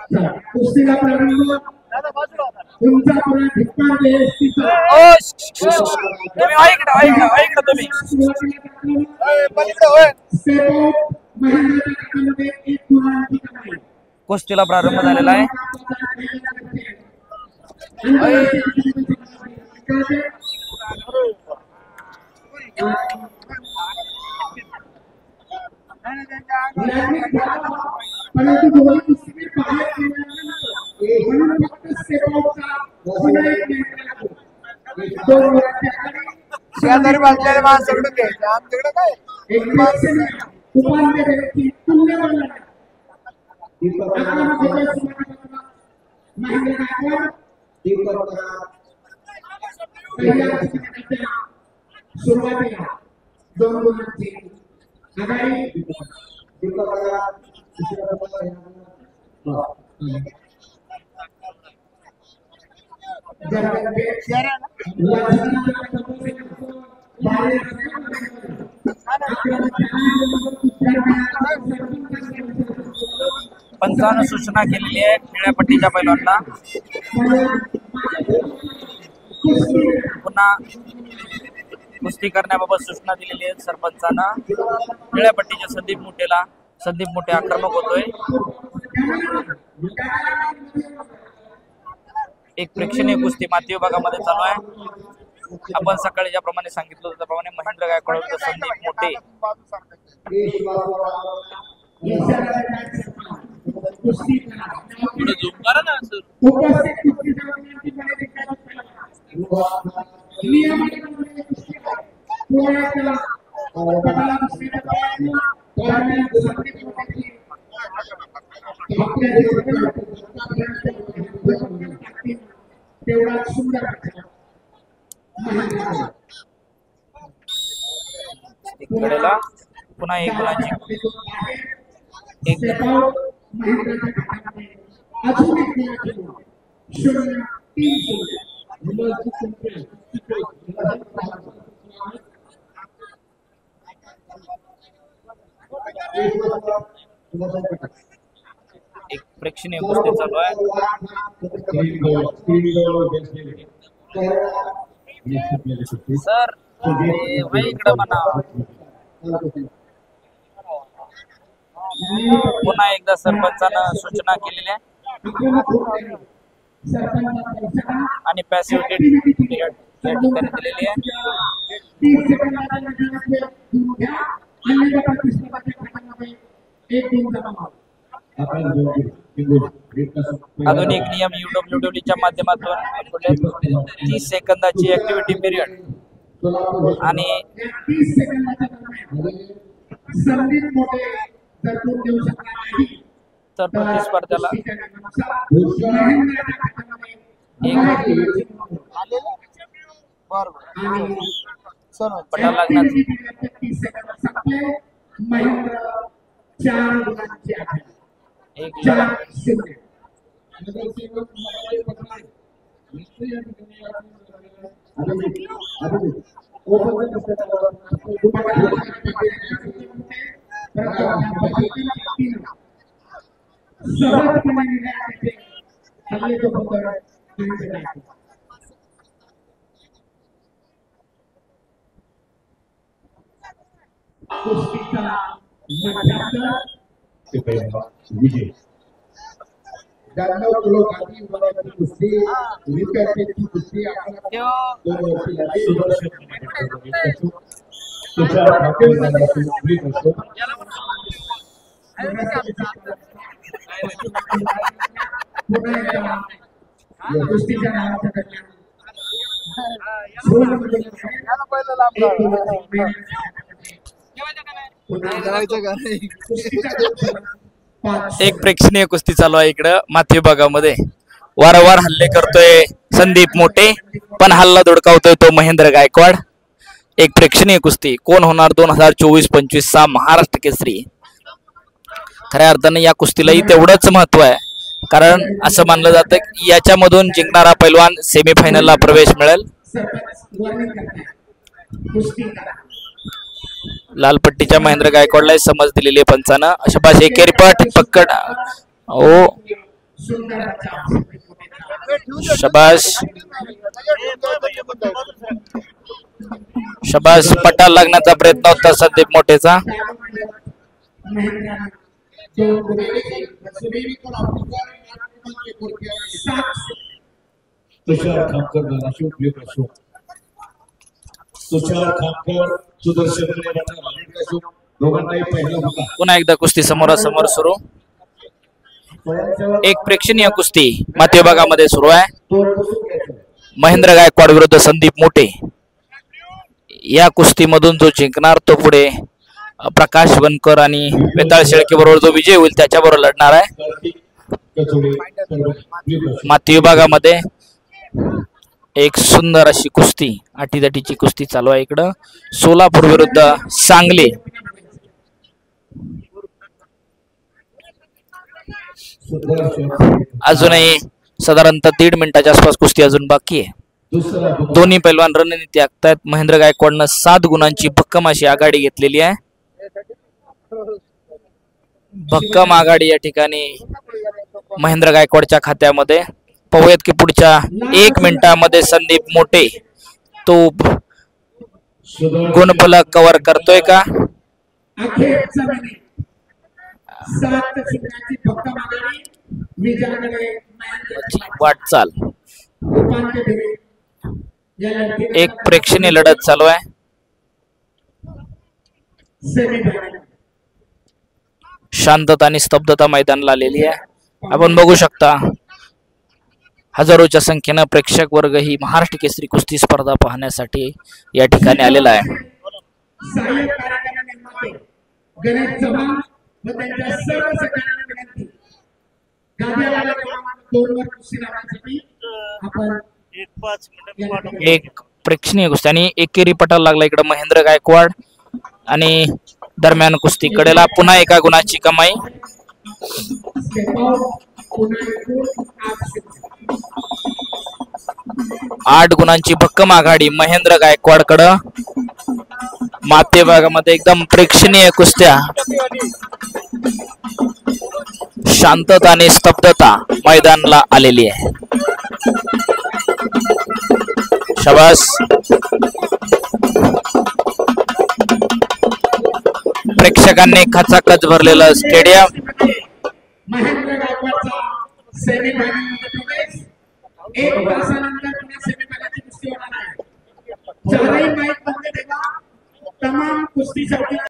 कुस्तीला प्रारंभ तुमचा पुरा धिक्कार देस्तीचा तुम्ही ऐकलं तुम्ही महेंद्रच्या एक गुणांची कमाई कुस्तीला प्रारंभ झालेला आहे. परंतु दोन्ही कुस्तीगीर बाहेर गेल्यानंतर म्हणून फक्त सेवाचा पुन्हा एक निर्णय दोन शेजारी बांधलेले माणसाकडे घ्यायचं आमच्याकडे काय उपांत्य व्यक्ती तुल्यबळ सुरुवातीला 2 गुणांची आघाडी पंचांनी सूचना केलेली आहे निळ्या पट्टीच्या पैलवानला. पुन्हा कुस्ती करण्याबाबत सूचना दिलेली आहे सरपंचांना. निळ्या पट्टीच्या संदीप मोठे आक्रमक होतोय. एक प्रेक्षणीय कुस्ती माती विभागामध्ये चालू आहे. आपण सकाळी ज्याप्रमाणे सांगितलं त्याप्रमाणे महेंद्र गायकवाड विरुद्ध संदीप मोठे. तेवढा सुंदर कडेला पुन्हा एक गुणाची एक प्रेक्षणीय कुस्ती चालू आहे. सर इकडे म्हणा. पुन्हा एकदा सरपंचानं सूचना केलेली आहे आणि पॅसिव्हिटी या ठिकाणी दिलेली आहे. आधुनिक नियम UWW च्या माध्यमातून 30 सेकंदाची ऍक्टिव्हिटी पिरियड आणि तर प्रतिस्पर्ध्याला पटा लागणार. एक एक प्रेक्षणीय कुस्ती चालू आहे इकडं माथी विभागामध्ये. वारंवार हल्ले करतोय संदीप मोठे पण हल्ला धुडकावतोय तो महेंद्र गायकवाड. एक प्रेक्षणीय कुस्ती कोण होणार 2024-25 चा महाराष्ट्र केसरी. खऱ्या अर्थाने या कुस्तीलाही तेवढंच महत्व आहे कारण असं मानलं जातं की याच्यामधून जिंकणारा पैलवान सेमीफायनलला प्रवेश मिळेल. लाल पट्टीच्या महेंद्र गायकवाडला समज दिलेली आहे पंचानं. अशापास एकेरी पट पक्कड ओ सुंदर बचाव शबाश शबाश पटाला लागण्याचा प्रयत्न होता संदीप मोठेचा. महेंद्र दोन गुणांची तुषार खामकर धाराशिव प्ले असो. तुषार खामकर सुदर्शन असो दोघांनाही पहिला होता. पुन्हा एकदा कुस्ती समोरासमोर सुरू. एक प्रेक्षणीय कुस्ती माती विभागामध्ये सुरू आहे. महेंद्र गायकवाड विरुद्ध संदीप मोठे. या कुस्तीमधून जो जिंकणार तो पुढे प्रकाश वनकर आणि वेताळ शेळके बरोबर जो विजय होईल त्याच्याबरोबर लढणार आहे. माती विभागामध्ये एक सुंदर अशी कुस्ती आटीदाटीची कुस्ती चालू आहे इकडं. सोलापूर विरुद्ध सांगली. अजूनही साधारणतः 1.5 मिनिटाच्या आसपास कुस्ती अजून बाकी आहे. दोन्ही पैलवान रणनीती आखतायत. महेंद्र गायकवाडनं 7 गुणांची भक्कम अशी आघाडी घेतलेली आहे. भक्कम आघाडी या ठिकाणी महेंद्र गायकवाडच्या खात्यामध्ये. पाहूयात की पुढच्या 1 मिनिटामध्ये संदीप मोठे तो गुणफलक कव्हर करतोय का. अखेरचा मिनिट 7 शून्याची भक्कम आघाडी विजयाकडे वाटचाल. उपांत्य फेरी या लढतीत एक प्रेक्षणीय लढत चालू आहे. सेमीफायनल शांतता आणि स्तब्धता मैदानाला आलेली आहे. आपण बघू शकता हजारोच्या संख्येनं प्रेक्षक वर्ग ही महाराष्ट्र केसरी कुस्ती स्पर्धा पाहण्यासाठी या ठिकाणी आलेला आहे. सहाय्यक कार्यक्रम निर्माते गणेश चव्हाण व त्यांच्या सर्व सदस्यांना विनंती गाभ्याला क्रमांक 2 वर कुस्ती लावण्यासाठी आपण एक प्रेक्षणीय कुस्ती आणि एकेरी पटाला लागला इकडे महेंद्र गायकवाड आणि दरम्यान कुस्ती कडेला पुन्हा 1 गुणाची कमाई. स्टेप आउट पुन्हा एकूण 8 गुणांची भक्कम आघाडी महेंद्र गायकवाड कडं. माते भागामध्ये एकदम प्रेक्षणीय कुस्त्या. शांतता आणि स्तब्धता मैदानाला आलेली आहे. शाबास. प्रेक्षकांनी खचाखच भरलेलं स्टेडियम. महेंद्र गायकवाडचा सेमीफायनलमध्ये प्रवेश. 1 तासानंतर पुन्हा सेमीफायनलची कुस्ती होणार आहे. चारही माईक बंद ठेवा. तमाम कुस्ती